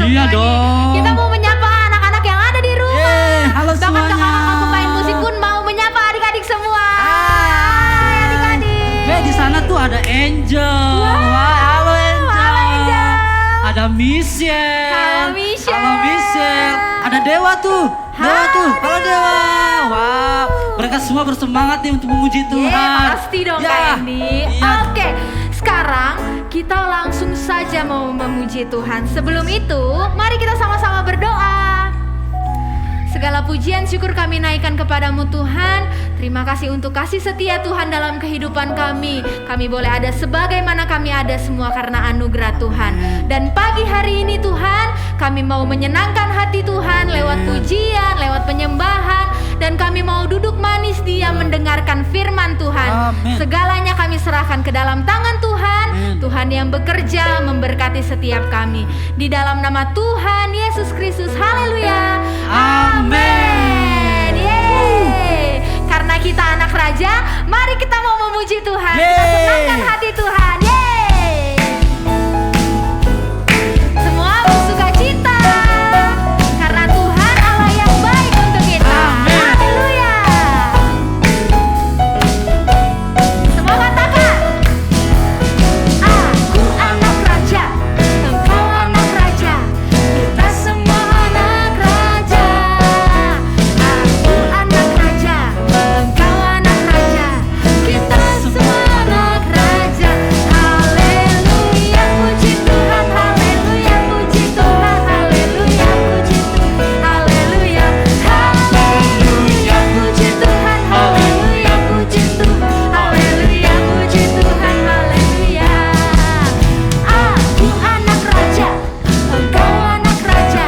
Iya dong. Kita mau menyapa anak-anak yang ada di rumah. Halo Bahkan semuanya. kakak-kakak pemain musik pun mau menyapa adik-adik semua. Hai adik-adik. Di sana tuh ada Angel. Wah, halo Angel. Halo Angel. Ada Michelle. Halo Michelle. Halo Michelle. Ada Dewa tuh. Dewa tuh. Halo Dewa. Wow. Mereka semua bersemangat nih untuk memuji Tuhan. Pasti dong Ya. Kak Endi. Iya. Oke, sekarang kita langsung saja mau memuji Tuhan. Sebelum itu, mari kita sama-sama berdoa. Segala pujian syukur kami naikkan kepadamu Tuhan. Terima kasih untuk kasih setia Tuhan dalam kehidupan kami. Kami boleh ada sebagaimana kami ada semua karena anugerah Tuhan. Dan pagi hari ini Tuhan, kami mau menyenangkan hati Tuhan lewat pujian, lewat penyembahan. Dan kami mau duduk manis diam mendengarkan firman Tuhan. Amin. Segalanya kami serahkan ke dalam tangan Tuhan. Amin. Tuhan yang bekerja memberkati setiap kami. Di dalam nama Tuhan Yesus Kristus. Haleluya. Amin. Yeay. Karena kita anak raja, mari kita mau memuji Tuhan. Kita Yeay. senangkan hati Tuhan. Yeay. Semua bersuka cita karena Tuhan Allah yang baik untuk kita. Amin. Haleluya. Semua katakan, aku anak raja, engkau anak raja, kita semua anak raja. Aku anak raja, engkau anak raja, kita semua anak raja. Haleluya, puji Tuhan, haleluya, puji Tuhan, haleluya, puji Tuhan, haleluya, haleluya, puji Tuhan, haleluya, puji Tuhan, haleluya, puji Tuhan, haleluya. Aku anak raja, engkau anak raja,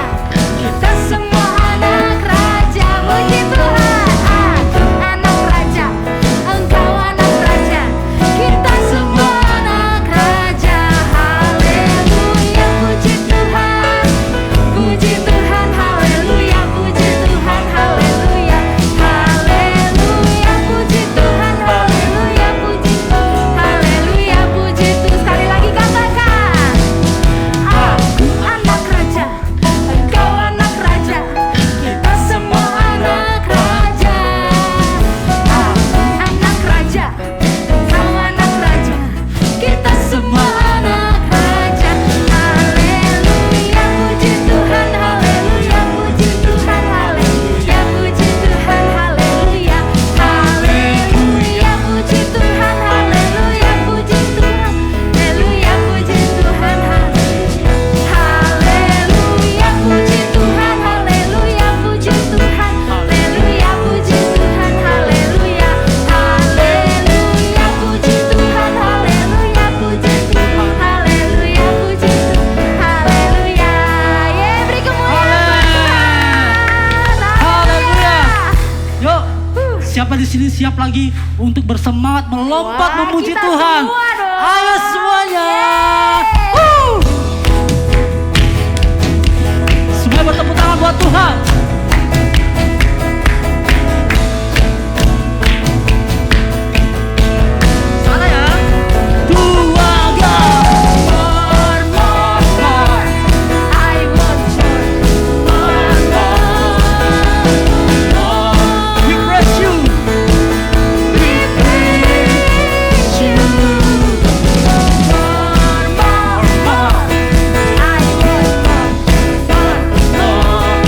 kita semua anak raja. Puji Tuhan. Aku anak raja, engkau anak raja, kita semua anak raja. Haleluya, puji Tuhan, puji Tuhan, haleluya, puji Tuhan, haleluya, haleluya, puji Tuhan, haleluya, puji Tuhan, haleluya, puji Tuhan. Sekali lagi katakan, aku anak raja, engkau anak raja, kita semua anak raja. Aku anak raja, engkau anak raja, kita semua anak raja. Haleluya, puji Tuhan, haleluya, puji Tuhan, haleluya, puji Tuhan, haleluya, haleluya, puji Tuhan, haleluya, puji Tuhan, haleluya, puji Tuhan, haleluya, puji Tuhan, haleluya, puji Tuhan, haleluya, puji Tuhan, haleluya, haleluya, puji Tuhan, haleluya, puji Tuhan, haleluya, puji Tuhan, haleluya. Yeay, beri kemuliaan buat Tuhan. Haleluya. Yuk, siapa di sini siap lagi untuk bersemangat melompat Wah, memuji kita Tuhan? semua dong. Ayo semuanya. Yeay. Semua bertepuk tangan buat Tuhan. Sana ya. Dua, tiga. More, more, more. I want more, more. We praise you. We praise you. More, more, more. I want more, more, more.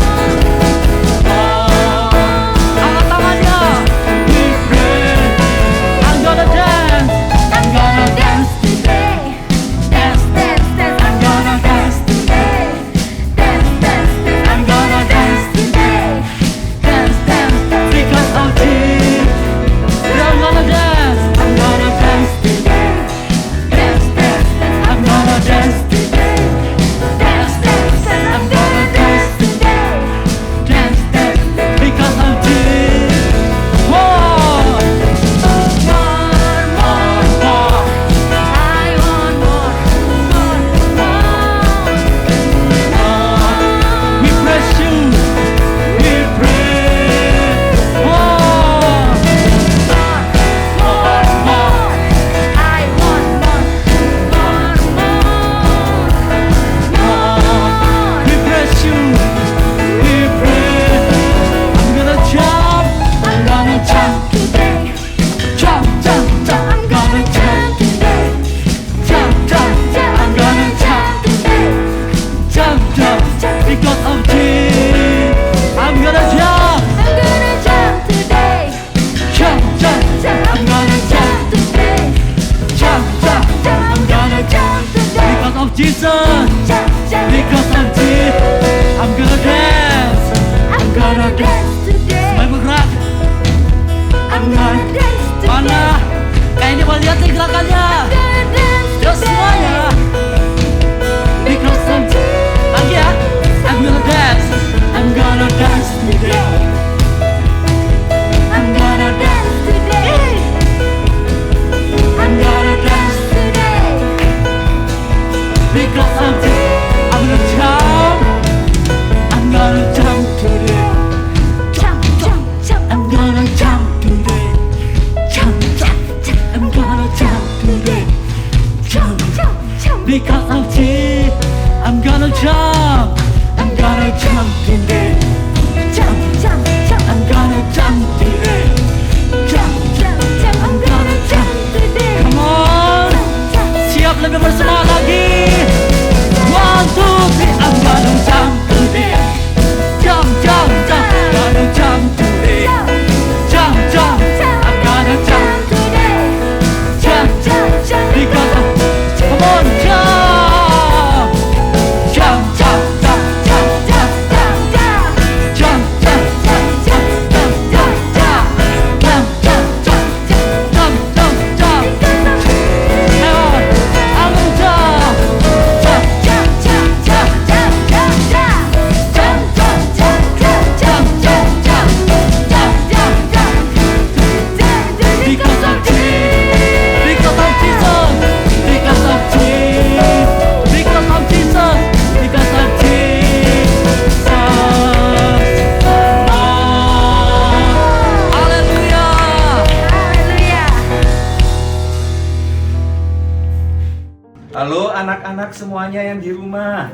anak-anak semuanya yang di rumah.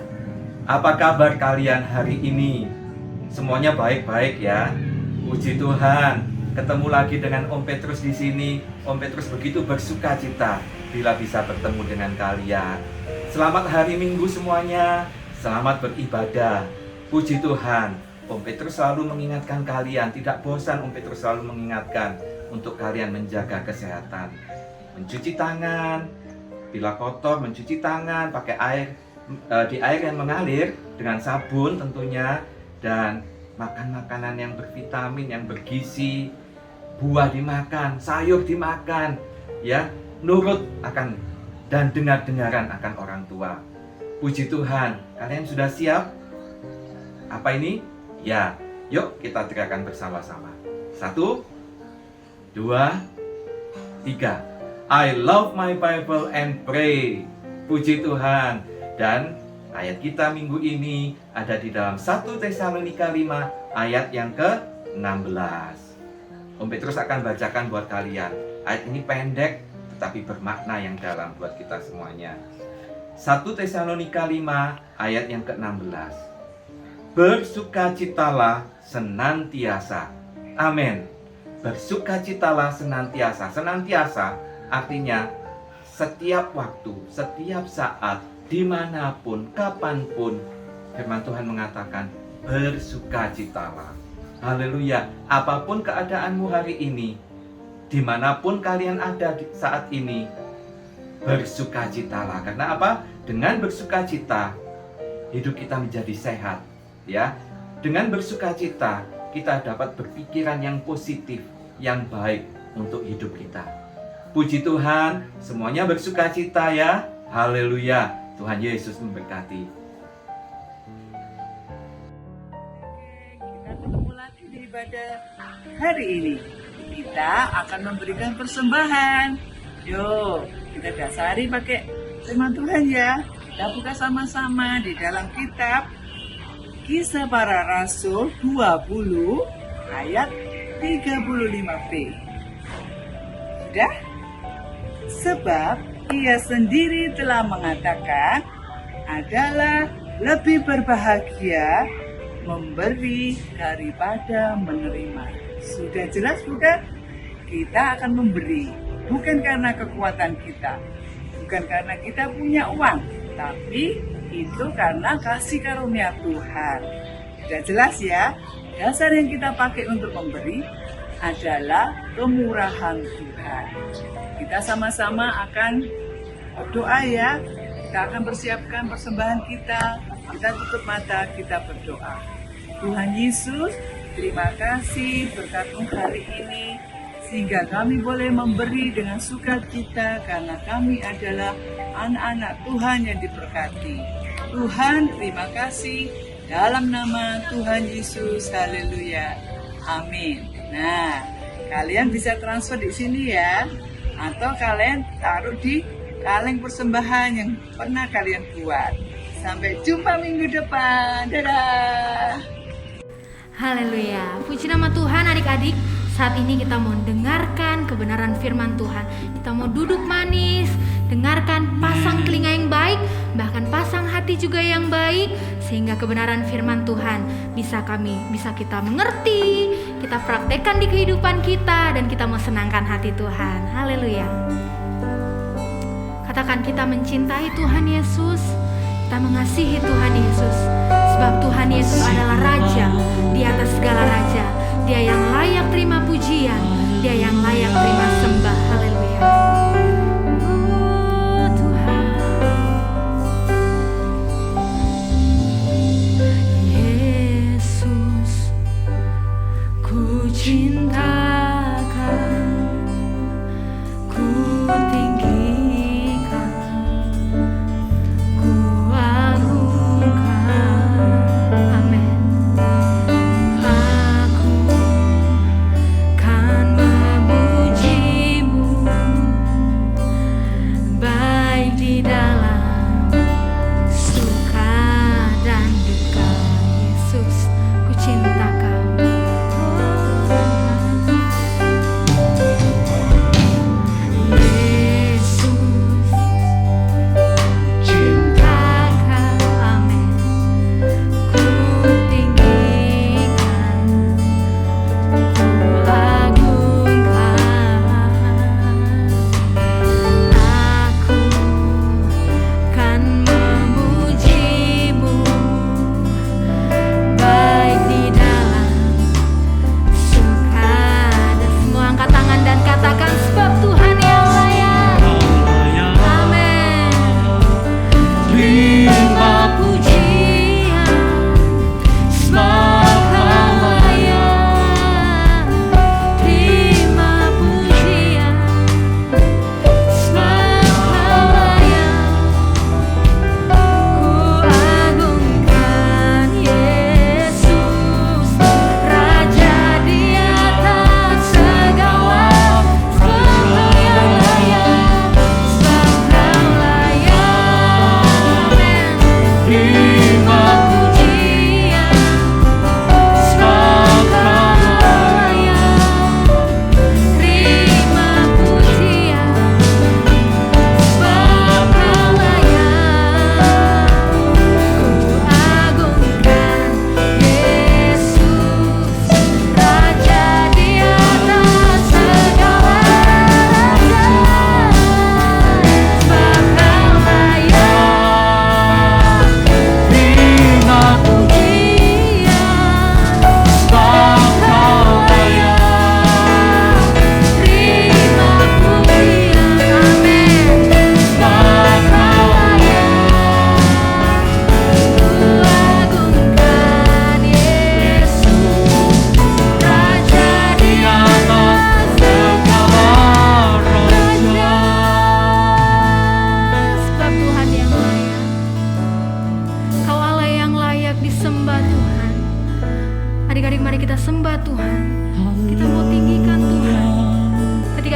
Apa kabar kalian hari ini? Semuanya baik-baik ya. Puji Tuhan, ketemu lagi dengan Om Petrus di sini. Om Petrus begitu bersuka cita bila bisa bertemu dengan kalian. Selamat hari Minggu semuanya. Selamat beribadah. Puji Tuhan, Om Petrus selalu mengingatkan kalian, tidak bosan Om Petrus selalu mengingatkan untuk kalian menjaga kesehatan. Mencuci tangan, bila kotor mencuci tangan pakai air di air yang mengalir dengan sabun tentunya, dan makan makanan yang bervitamin, yang bergizi, buah dimakan, sayur dimakan, ya, nurut akan dan dengar-dengaran akan orang tua. Puji Tuhan, kalian sudah siap? Apa ini? Ya, yuk kita teriakan bersama-sama. 1, 2, 3. I love my Bible and pray. Puji Tuhan. Dan ayat kita minggu ini ada di dalam 1 Tesalonika 5 ayat yang ke-16. Om Petrus akan bacakan buat kalian. Ayat ini pendek tetapi bermakna yang dalam buat kita semuanya. 1 Tesalonika 5 ayat yang ke-16. Bersukacitalah senantiasa. Amin. Bersukacitalah senantiasa. Senantiasa artinya setiap waktu, setiap saat, dimanapun, kapanpun. Firman Tuhan mengatakan bersukacitalah. Haleluya. Apapun keadaanmu hari ini, dimanapun kalian ada saat ini, bersukacitalah. Karena apa? Dengan bersukacita, hidup kita menjadi sehat. Ya, dengan bersukacita kita dapat berpikiran yang positif, yang baik untuk hidup kita. Puji Tuhan, semuanya bersukacita ya. Haleluya. Tuhan Yesus memberkati. Kita ketemu lagi di ibadah hari ini. Kita akan memberikan persembahan. Yuk, kita dasari pakai firman Tuhan ya. Kita buka sama-sama di dalam kitab Kisah Para Rasul 20 ayat 35b. Sudah? Sebab ia sendiri telah mengatakan adalah lebih berbahagia memberi daripada menerima. Sudah jelas bukan? Kita akan memberi bukan karena kekuatan kita, bukan karena kita punya uang, tapi itu karena kasih karunia Tuhan. Sudah jelas ya? Dasar yang kita pakai untuk memberi adalah kemurahan Tuhan. Kita sama-sama akan berdoa ya. Kita akan persiapkan persembahan kita. Kita tutup mata, kita berdoa. Tuhan Yesus, terima kasih berkat-Mu hari ini, sehingga kami boleh memberi dengan sukacita karena kami adalah anak-anak Tuhan yang diberkati. Tuhan, terima kasih dalam nama Tuhan Yesus. Haleluya. Amin. Nah, kalian bisa transfer di sini ya, atau kalian taruh di kaleng persembahan yang pernah kalian buat. Sampai jumpa minggu depan. Dadah. Haleluya. Puji nama Tuhan adik-adik. Saat ini kita mau dengarkan kebenaran firman Tuhan. Kita mau duduk manis, dengarkan, pasang telinga yang baik, bahkan pasang hati juga yang baik, sehingga kebenaran firman Tuhan bisa kita mengerti, kita praktekkan di kehidupan kita, dan kita mau senangkan hati Tuhan. Haleluya. Katakan, kita mencintai Tuhan Yesus, kita mengasihi Tuhan Yesus, sebab Tuhan Yesus adalah Raja di atas segala raja. Dia yang layak terima pujian, Dia yang layak terima sembah. Haleluya. Oh Tuhan, Yesus, ku cintakan, ku tinggikan, ku agungkan. Amin. Aku kan memuji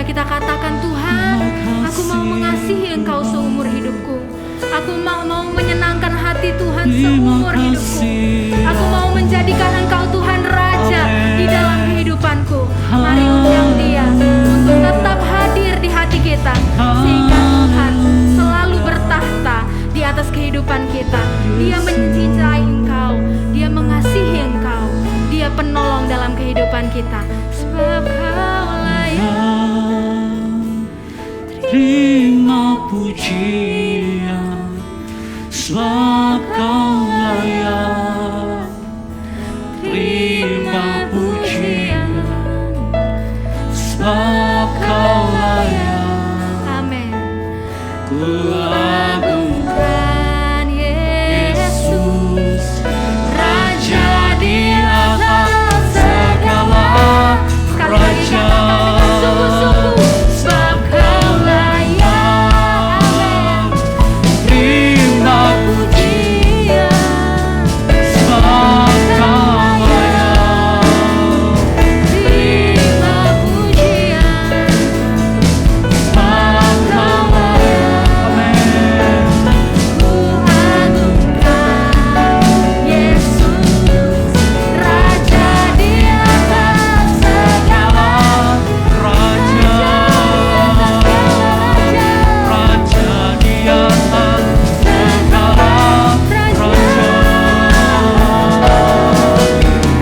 kita katakan, Tuhan, aku mau mengasihi Engkau seumur hidupku. Aku mau menyenangkan hati Tuhan seumur hidupku. Aku mau menjadikan Engkau Tuhan Raja di dalam kehidupanku. Mari undang Dia untuk tetap hadir di hati kita, sehingga Tuhan selalu bertahta di atas kehidupan kita. Dia mencintai Engkau, Dia mengasihi Engkau, Dia penolong dalam kehidupan kita. Sebab Kau layak terima pujian, sebab Kau layak terima pujian, sebab Kau layak. Amin. Ku agungkan Yesus, Raja di atas segala raja. Sebab Kau layak terima pujian, sebab Kau layak terima pujian, sebab Kau layak. Amin. Ku agungkan Yesus, Raja di atas segala Raja, Raja di atas segala raja,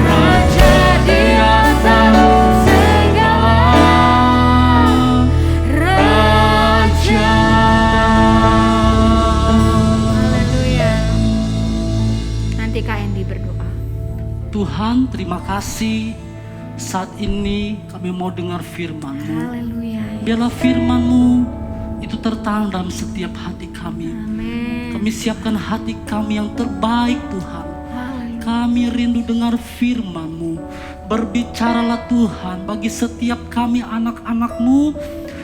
Raja di atas segala raja. Haleluya. Nanti Kak Endi berdoa. Tuhan, terima kasih. Saat ini kami mau dengar firman-Mu. Haleluya. Biarlah firman-Mu itu tertanam dalam setiap hati kami. Amin. Kami siapkan hati kami yang terbaik, Tuhan. Haleluya. Kami rindu dengar firman-Mu. Berbicaralah Tuhan bagi setiap kami anak-anak-Mu,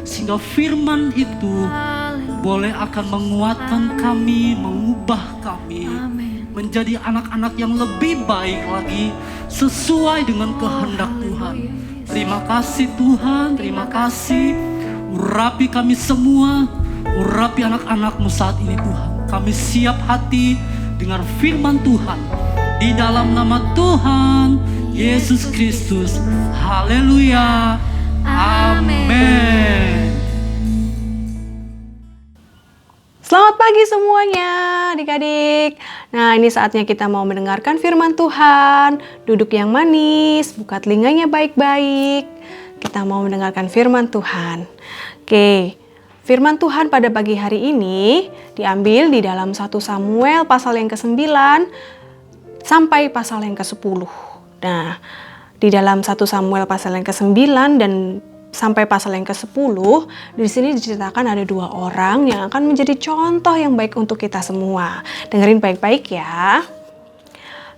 sehingga firman itu Haleluya. boleh akan menguatkan kami, mengubah kami Amin. menjadi anak-anak yang lebih baik lagi sesuai dengan kehendak Tuhan. Terima kasih Tuhan, terima kasih. Urapi kami semua, urapi anak-anak-Mu saat ini Tuhan. Kami siap hati dengar firman Tuhan. Di dalam nama Tuhan Yesus Kristus. Haleluya. Amin. Selamat pagi semuanya adik-adik. Nah, ini saatnya kita mau mendengarkan firman Tuhan. Duduk yang manis, buka telinganya baik-baik. Kita mau mendengarkan firman Tuhan. Oke, firman Tuhan pada pagi hari ini diambil di dalam 1 Samuel pasal yang ke-9 sampai pasal yang ke-10. Nah, di dalam 1 Samuel pasal yang ke-9 dan sampai pasal yang ke-10, di sini diceritakan ada 2 orang yang akan menjadi contoh yang baik untuk kita semua. Dengerin baik-baik ya.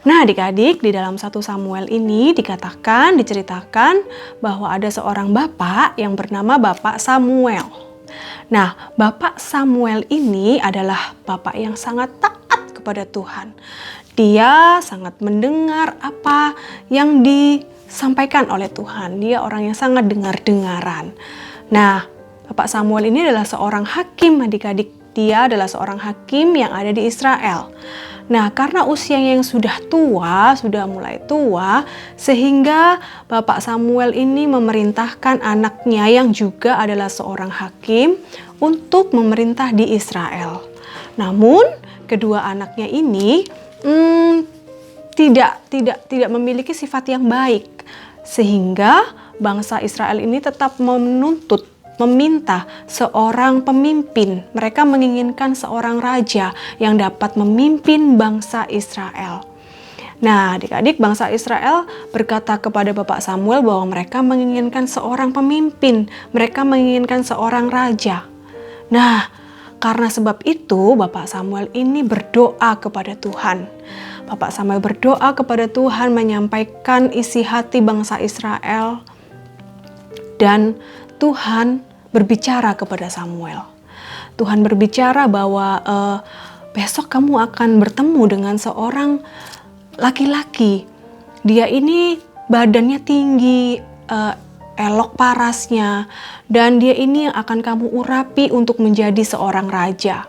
Nah, adik-adik, di dalam 1 Samuel ini diceritakan bahwa ada seorang bapak yang bernama Bapak Samuel. Nah, Bapak Samuel ini adalah bapak yang sangat taat kepada Tuhan. Dia sangat mendengar apa yang disampaikan oleh Tuhan. Dia orang yang sangat dengar-dengaran. Nah, Bapak Samuel ini adalah seorang hakim adik-adik. Dia adalah seorang hakim yang ada di Israel. Nah, karena usianya yang sudah mulai tua, sehingga Bapak Samuel ini memerintahkan anaknya yang juga adalah seorang hakim untuk memerintah di Israel. Namun, kedua anaknya ini tidak memiliki sifat yang baik, sehingga bangsa Israel ini tetap meminta seorang pemimpin. Mereka menginginkan seorang raja yang dapat memimpin bangsa Israel. Nah, adik-adik, bangsa Israel berkata kepada Bapak Samuel bahwa mereka menginginkan seorang pemimpin, mereka menginginkan seorang raja. Nah, karena sebab itu Bapak Samuel ini berdoa kepada Tuhan. Bapak Samuel berdoa kepada Tuhan, menyampaikan isi hati bangsa Israel, dan Tuhan berbicara kepada Samuel. Tuhan berbicara bahwa besok kamu akan bertemu dengan seorang laki-laki. Dia ini badannya tinggi, elok parasnya, dan dia ini yang akan kamu urapi untuk menjadi seorang raja.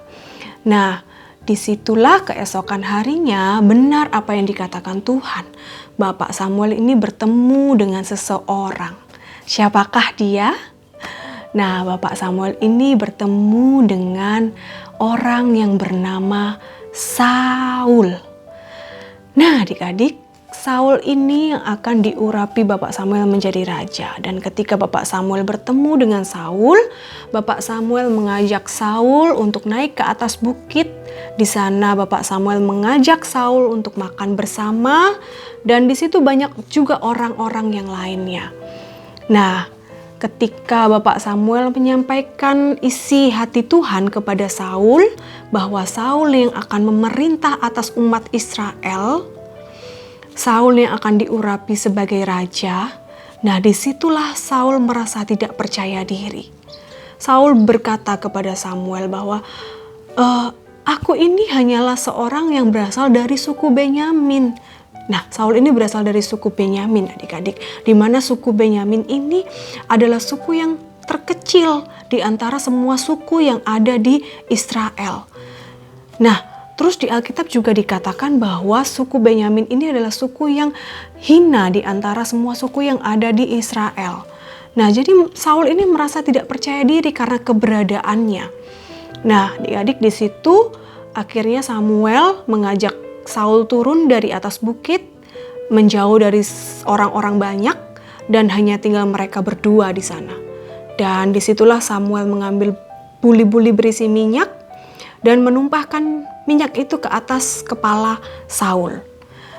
Nah, disitulah keesokan harinya benar apa yang dikatakan Tuhan. Bapak Samuel ini bertemu dengan seseorang. Siapakah dia? Nah, Bapak Samuel ini bertemu dengan orang yang bernama Saul. Nah, adik-adik, Saul ini yang akan diurapi Bapak Samuel menjadi raja. Dan ketika Bapak Samuel bertemu dengan Saul, Bapak Samuel mengajak Saul untuk naik ke atas bukit. Di sana Bapak Samuel mengajak Saul untuk makan bersama, dan di situ banyak juga orang-orang yang lainnya. Nah, ketika Bapak Samuel menyampaikan isi hati Tuhan kepada Saul, bahwa Saul yang akan memerintah atas umat Israel, Saul yang akan diurapi sebagai raja. Nah, disitulah Saul merasa tidak percaya diri. Saul berkata kepada Samuel bahwa, aku ini hanyalah seorang yang berasal dari suku Benyamin. Nah, Saul ini berasal dari suku Benyamin, adik-adik. Di mana suku Benyamin ini adalah suku yang terkecil di antara semua suku yang ada di Israel. Nah, terus di Alkitab juga dikatakan bahwa suku Benyamin ini adalah suku yang hina di antara semua suku yang ada di Israel. Nah, jadi Saul ini merasa tidak percaya diri karena keberadaannya. Nah, adik-adik, di situ akhirnya Samuel mengajak Saul turun dari atas bukit, menjauh dari orang-orang banyak, dan hanya tinggal mereka berdua di sana. Dan disitulah Samuel mengambil buli-buli berisi minyak dan menumpahkan minyak itu ke atas kepala Saul.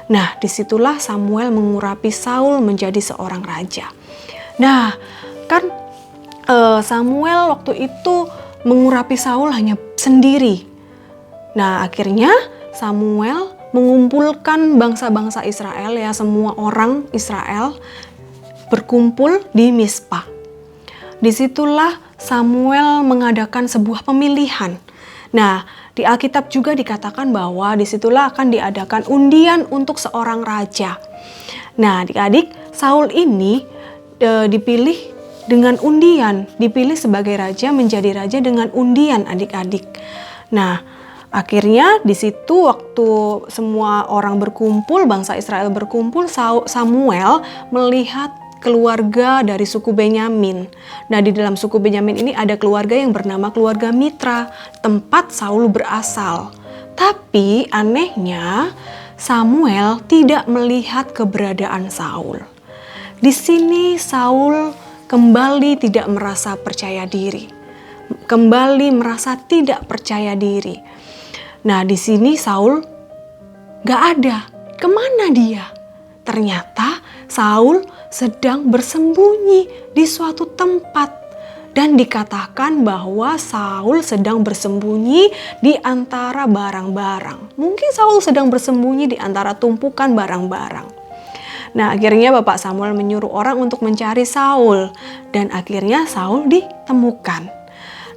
Nah, disitulah Samuel mengurapi Saul menjadi seorang raja. Nah, kan Samuel waktu itu mengurapi Saul hanya sendiri. Nah, akhirnya Samuel mengumpulkan bangsa-bangsa Israel, ya semua orang Israel berkumpul di Mispa. Disitulah Samuel mengadakan sebuah pemilihan. Nah, di Alkitab juga dikatakan bahwa disitulah akan diadakan undian untuk seorang raja. Nah, adik-adik, Saul ini dipilih dengan undian, dipilih sebagai raja, menjadi raja dengan undian, adik-adik. Nah, akhirnya di situ waktu semua orang berkumpul, bangsa Israel berkumpul, Samuel melihat keluarga dari suku Benyamin. Nah, di dalam suku Benyamin ini ada keluarga yang bernama keluarga Mitra, tempat Saul berasal. Tapi anehnya Samuel tidak melihat keberadaan Saul. Di sini Saul kembali tidak merasa percaya diri. Kembali merasa tidak percaya diri. Nah, di sini Saul gak ada. Kemana dia? Ternyata Saul sedang bersembunyi di suatu tempat, dan dikatakan bahwa Saul sedang bersembunyi di antara barang-barang. Mungkin Saul sedang bersembunyi di antara tumpukan barang-barang. Nah, akhirnya Bapak Samuel menyuruh orang untuk mencari Saul, dan akhirnya Saul ditemukan.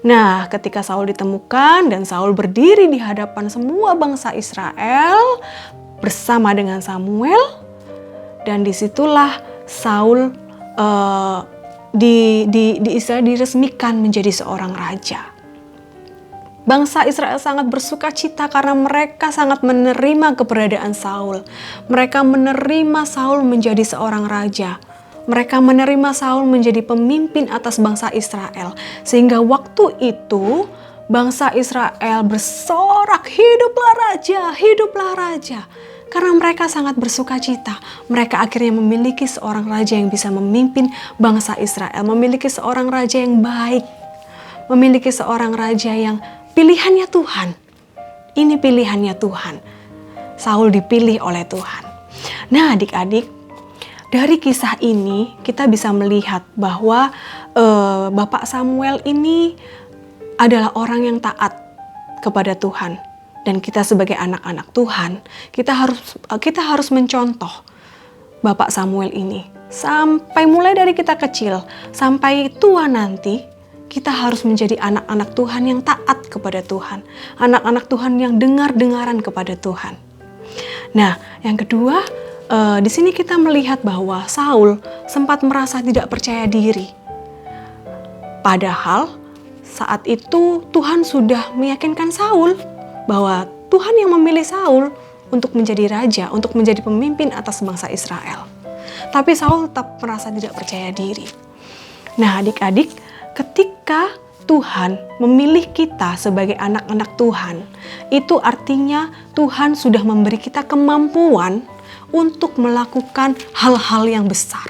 Nah, ketika Saul ditemukan dan Saul berdiri di hadapan semua bangsa Israel bersama dengan Samuel, dan disitulah Saul diresmikan menjadi seorang raja. Bangsa Israel sangat bersuka cita karena mereka sangat menerima keberadaan Saul. Mereka menerima Saul menjadi seorang raja. Mereka menerima Saul menjadi pemimpin atas bangsa Israel. Sehingga waktu itu bangsa Israel bersorak, "Hiduplah raja, hiduplah raja." Karena mereka sangat bersuka cita, mereka akhirnya memiliki seorang raja yang bisa memimpin bangsa Israel, memiliki seorang raja yang baik, memiliki seorang raja yang pilihannya Tuhan. Ini pilihannya Tuhan. Saul dipilih oleh Tuhan. Nah, adik-adik, dari kisah ini kita bisa melihat bahwa Bapak Samuel ini adalah orang yang taat kepada Tuhan. Dan kita sebagai anak-anak Tuhan, kita harus mencontoh Bapak Samuel ini. Sampai mulai dari kita kecil, sampai tua nanti, kita harus menjadi anak-anak Tuhan yang taat kepada Tuhan. Anak-anak Tuhan yang dengar-dengaran kepada Tuhan. Nah, yang kedua, di sini kita melihat bahwa Saul sempat merasa tidak percaya diri. Padahal saat itu Tuhan sudah meyakinkan Saul bahwa Tuhan yang memilih Saul untuk menjadi raja, untuk menjadi pemimpin atas bangsa Israel. Tapi Saul tetap merasa tidak percaya diri. Nah, adik-adik, ketika Tuhan memilih kita sebagai anak-anak Tuhan, itu artinya Tuhan sudah memberi kita kemampuan untuk melakukan hal-hal yang besar.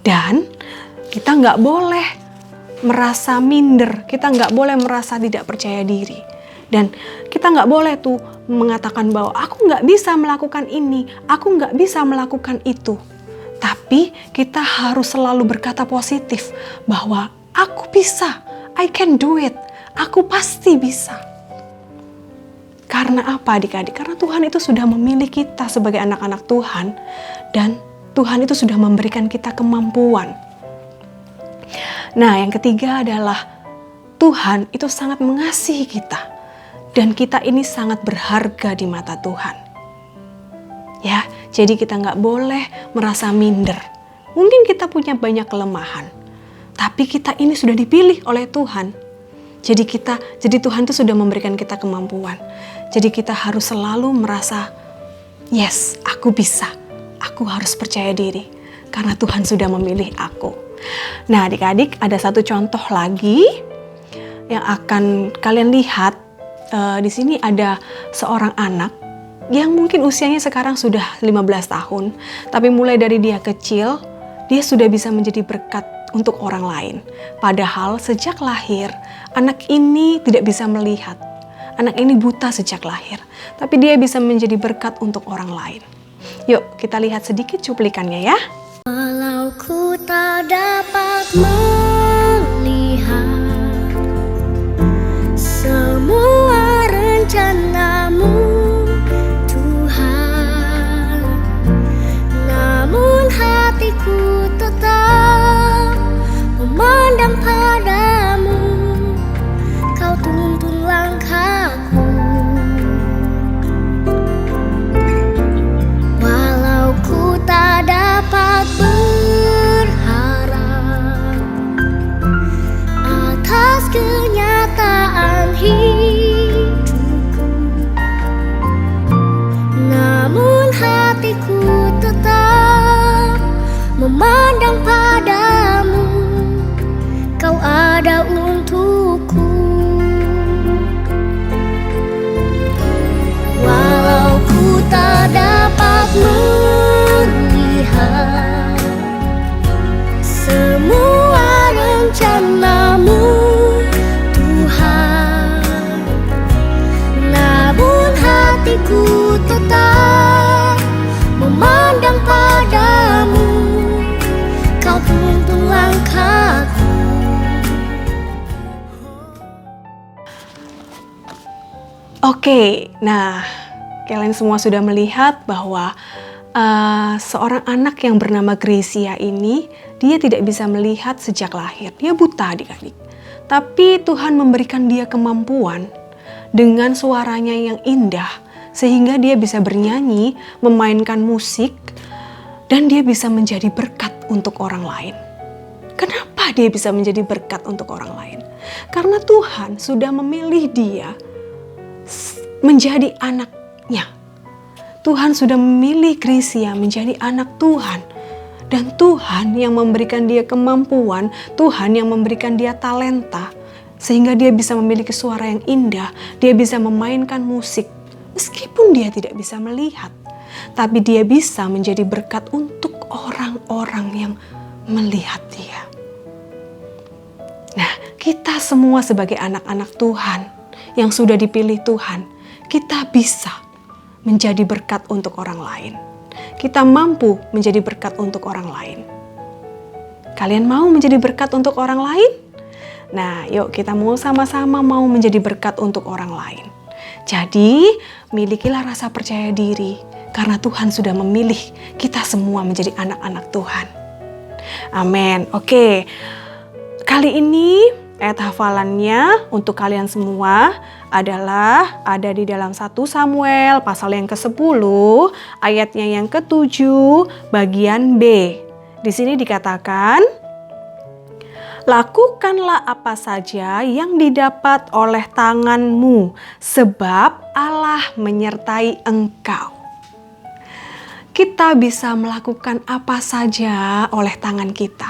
Dan kita nggak boleh merasa minder, kita nggak boleh merasa tidak percaya diri. Dan kita nggak boleh tuh mengatakan bahwa aku nggak bisa melakukan ini, aku nggak bisa melakukan itu. Tapi kita harus selalu berkata positif bahwa aku bisa, I can do it, aku pasti bisa. Karena apa adik-adik? Karena Tuhan itu sudah memilih kita sebagai anak-anak Tuhan dan Tuhan itu sudah memberikan kita kemampuan. Nah, yang ketiga adalah Tuhan itu sangat mengasihi kita dan kita ini sangat berharga di mata Tuhan. Ya, jadi kita nggak boleh merasa minder. Mungkin kita punya banyak kelemahan, tapi kita ini sudah dipilih oleh Tuhan. Jadi Tuhan itu sudah memberikan kita kemampuan. Jadi kita harus selalu merasa, yes, aku bisa. Aku harus percaya diri karena Tuhan sudah memilih aku. Nah, adik-adik, ada satu contoh lagi yang akan kalian lihat. Di sini ada seorang anak yang mungkin usianya sekarang sudah 15 tahun. Tapi mulai dari dia kecil, dia sudah bisa menjadi berkat untuk orang lain. Padahal sejak lahir, anak ini tidak bisa melihat. Anak ini buta sejak lahir. Tapi dia bisa menjadi berkat untuk orang lain. Yuk, kita lihat sedikit cuplikannya ya. Walau ku tak dapat melihat semua rencanamu, Tuhan, namun hatiku tetap memandang padamu. Kau tuntun langkahku. Walau ku tak dapat berharap atas kenyataan hidupku, namun hatiku tetap memandang padamu. Kau ada untukku. Walau ku tak dapat melihat semua rencanamu, Tuhan, namun hatiku tetap memandang padamu. Kau tuntun langkahku. Oke, nah kalian semua sudah melihat bahwa seorang anak yang bernama Gracia ini, dia tidak bisa melihat sejak lahir. Dia buta adik-adik. Tapi Tuhan memberikan dia kemampuan dengan suaranya yang indah, sehingga dia bisa bernyanyi, memainkan musik, dan dia bisa menjadi berkat untuk orang lain. Kenapa dia bisa menjadi berkat untuk orang lain? Karena Tuhan sudah memilih dia menjadi anaknya. Tuhan sudah memilih Gracia menjadi anak Tuhan. Dan Tuhan yang memberikan dia kemampuan, Tuhan yang memberikan dia talenta, sehingga dia bisa memiliki suara yang indah, dia bisa memainkan musik, meskipun dia tidak bisa melihat. Tapi dia bisa menjadi berkat untuk orang-orang yang melihat dia. Nah, kita semua sebagai anak-anak Tuhan, yang sudah dipilih Tuhan, kita bisa menjadi berkat untuk orang lain. Kita mampu menjadi berkat untuk orang lain. Kalian mau menjadi berkat untuk orang lain? Nah, yuk kita mau sama-sama mau menjadi berkat untuk orang lain. Jadi, milikilah rasa percaya diri karena Tuhan sudah memilih kita semua menjadi anak-anak Tuhan. Amin. Oke. Kali ini Ayat hafalannya untuk kalian semua adalah ada di dalam 1 Samuel pasal yang ke-10, ayatnya yang ke-7, bagian B. Di sini dikatakan, lakukanlah apa saja yang didapat oleh tanganmu, sebab Allah menyertai engkau. Kita bisa melakukan apa saja oleh tangan kita,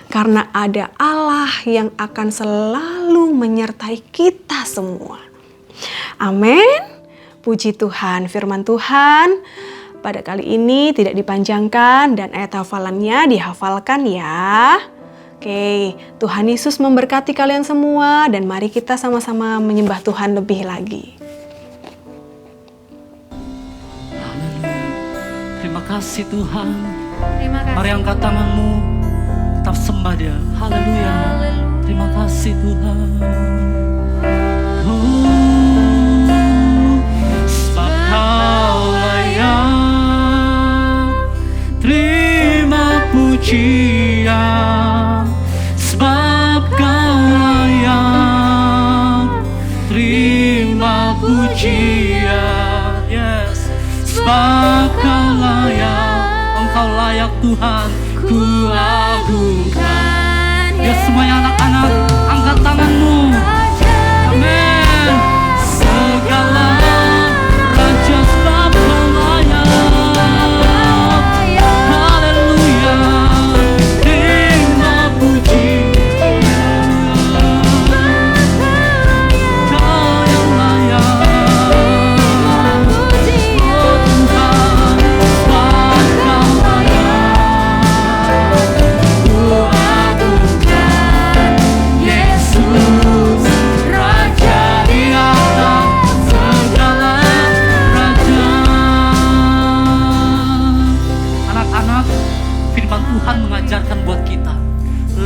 karena ada Allah yang akan selalu menyertai kita semua. Amin. Puji Tuhan, firman Tuhan pada kali ini tidak dipanjangkan dan ayat hafalannya dihafalkan ya. Oke, Tuhan Yesus memberkati kalian semua dan mari kita sama-sama menyembah Tuhan lebih lagi. Haleluya. Terima kasih Tuhan. Terima kasih. Mari angkat tanganmu, tetap sembah Dia. Haleluya. Terima kasih Tuhan. Sebab Kau layak terima pujian. Sebab Kau layak terima pujian. Yes. Sebab Kau layak, Engkau layak Tuhan, ku agungkan. Ya semuanya anak-anak, angkat tanganmu. Amin. Segala raja sebab Kau layak. Haleluya. Terima pujian. Kau yang layak. Oh Tuhan, sebab Kau layak. Ku agungkan Yesus, Raja di atas segala raja. Anak-anak, firman Tuhan mengajarkan buat kita,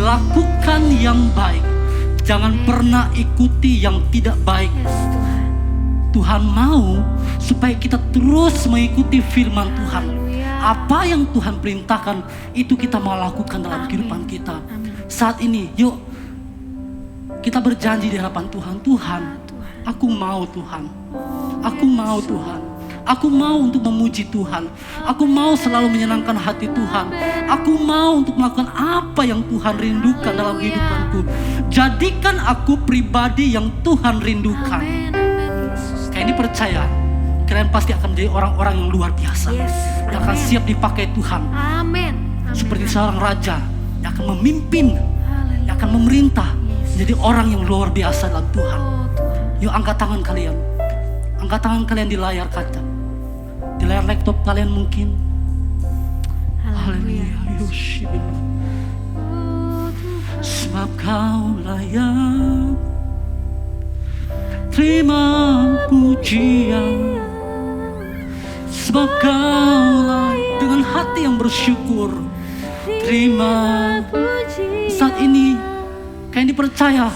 lakukan yang baik, jangan pernah ikuti yang tidak baik. Tuhan mau supaya kita terus mengikuti firman Tuhan. Apa yang Tuhan perintahkan, itu kita mau lakukan dalam kehidupan kita. Saat ini, yuk kita berjanji di hadapan Tuhan. Tuhan, aku mau Tuhan. Aku mau Tuhan. Aku mau untuk memuji Tuhan. Aku mau selalu menyenangkan hati Tuhan. Aku mau untuk melakukan apa yang Tuhan rindukan dalam kehidupanku. Jadikan aku pribadi yang Tuhan rindukan. Kayak ini percaya, kalian pasti akan menjadi orang-orang yang luar biasa. Yes. Yang akan siap dipakai Tuhan. Amin. Seperti seorang raja yang akan memimpin, yang akan memerintah, menjadi orang yang luar biasa dalam Tuhan. Yuk angkat tangan kalian. Angkat tangan kalian di layar kaca. Di layar laptop kalian mungkin. Haleluya. Sebab Kau layak terima pujian. Sebab Kau layak, dengan hati yang bersyukur terima. Saat ini kalian dipercaya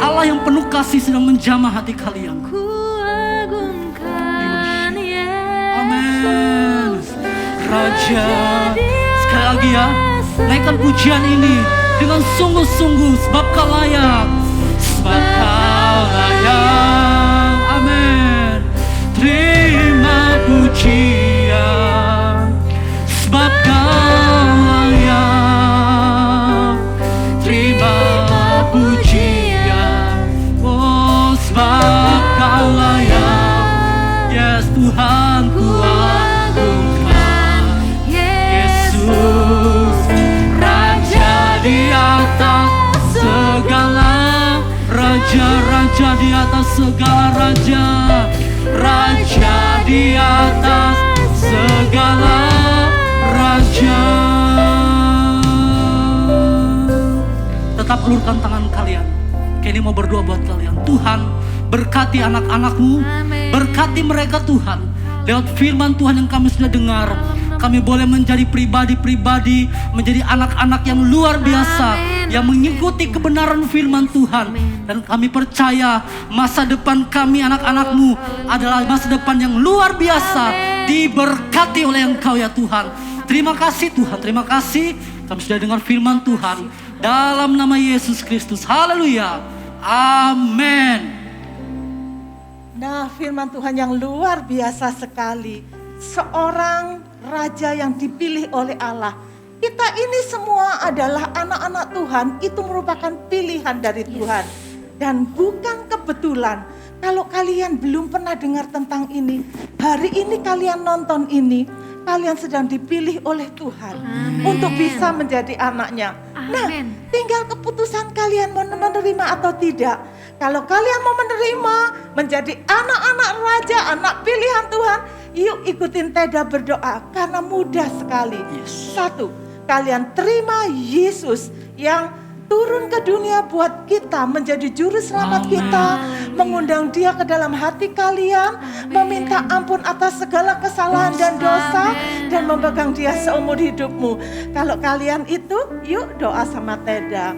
Allah yang penuh kasih sedang menjamah hati kalian. Amin. Raja, sekali lagi ya, naikkan pujian ini dengan sungguh-sungguh, sebab Kau layak. Sebab Kau layak. Amin. Terima pujian. Sebab Kau layak. Terima pujian. Oh, sebab Kau layak. Yes Tuhan, ku agungkan Yesus, Raja di atas segala raja. Raja di atas segala raja. Raja di atas segala raja. Tetap ulurkan tangan kalian. Kini mau berdoa buat kalian. Tuhan, berkati anak-anak-Mu. Berkati mereka Tuhan. Lewat firman Tuhan yang kami sudah dengar, kami boleh menjadi pribadi-pribadi, menjadi anak-anak yang luar biasa, yang mengikuti kebenaran firman Tuhan. Dan kami percaya masa depan kami anak-anak-Mu adalah masa depan yang luar biasa, diberkati oleh Engkau ya Tuhan. Terima kasih Tuhan, terima kasih. Kami sudah dengar firman Tuhan. dalam nama Yesus Kristus. Haleluya. Amin. Nah, firman Tuhan yang luar biasa sekali. Seorang raja yang dipilih oleh Allah. Kita ini semua adalah anak-anak Tuhan. Itu merupakan pilihan dari Tuhan. Dan bukan kebetulan. Kalau kalian belum pernah dengar tentang ini, hari ini kalian nonton ini, kalian sedang dipilih oleh Tuhan untuk bisa menjadi anaknya. Nah, tinggal keputusan kalian mau menerima atau tidak. Kalau kalian mau menerima menjadi anak-anak raja, anak pilihan Tuhan, yuk ikutin Teda berdoa karena mudah sekali. Satu, kalian terima Yesus yang turun ke dunia buat kita menjadi juru selamat kita, mengundang Dia ke dalam hati kalian, meminta ampun atas segala kesalahan dan dosa, dan memegang Dia seumur hidupmu. Kalau kalian itu, yuk doa sama Teda.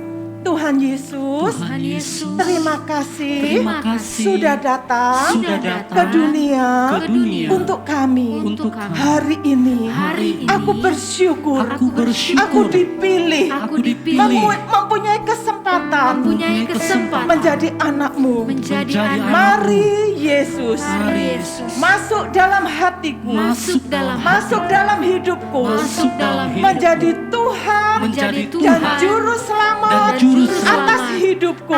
Tuhan Yesus, terima kasih sudah datang ke dunia untuk kami. Hari ini aku bersyukur, aku dipilih, mempunyai kesempatan menjadi anakmu. Mari Yesus masuk dalam hatiku, masuk dalam hidupku, menjadi Tuhan dan juru selamat atas hidupku.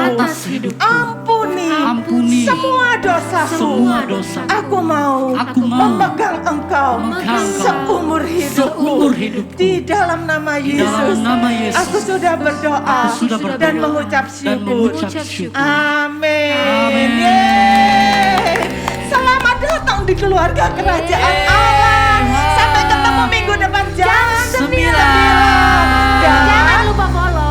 Ampuni semua dosaku. Aku mau memegang Engkau seumur hidupku. Di dalam nama Yesus, aku sudah berdoa dan mengucap syukur. Amin. Yeay. Selamat datang di keluarga kerajaan Allah. Sampai ketemu minggu depan jam 9. Jangan lupa follow.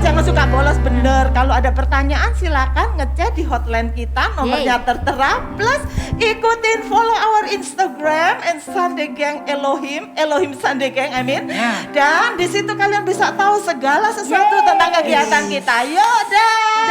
Jangan suka bolos, bener. Kalau ada pertanyaan silakan ngechat di hotline kita, nomornya tertera. Plus ikutin follow our Instagram and Sunday Gang Elohim Sunday Gang, amin. Dan di situ kalian bisa tahu segala sesuatu tentang kegiatan kita. Yuk, dah.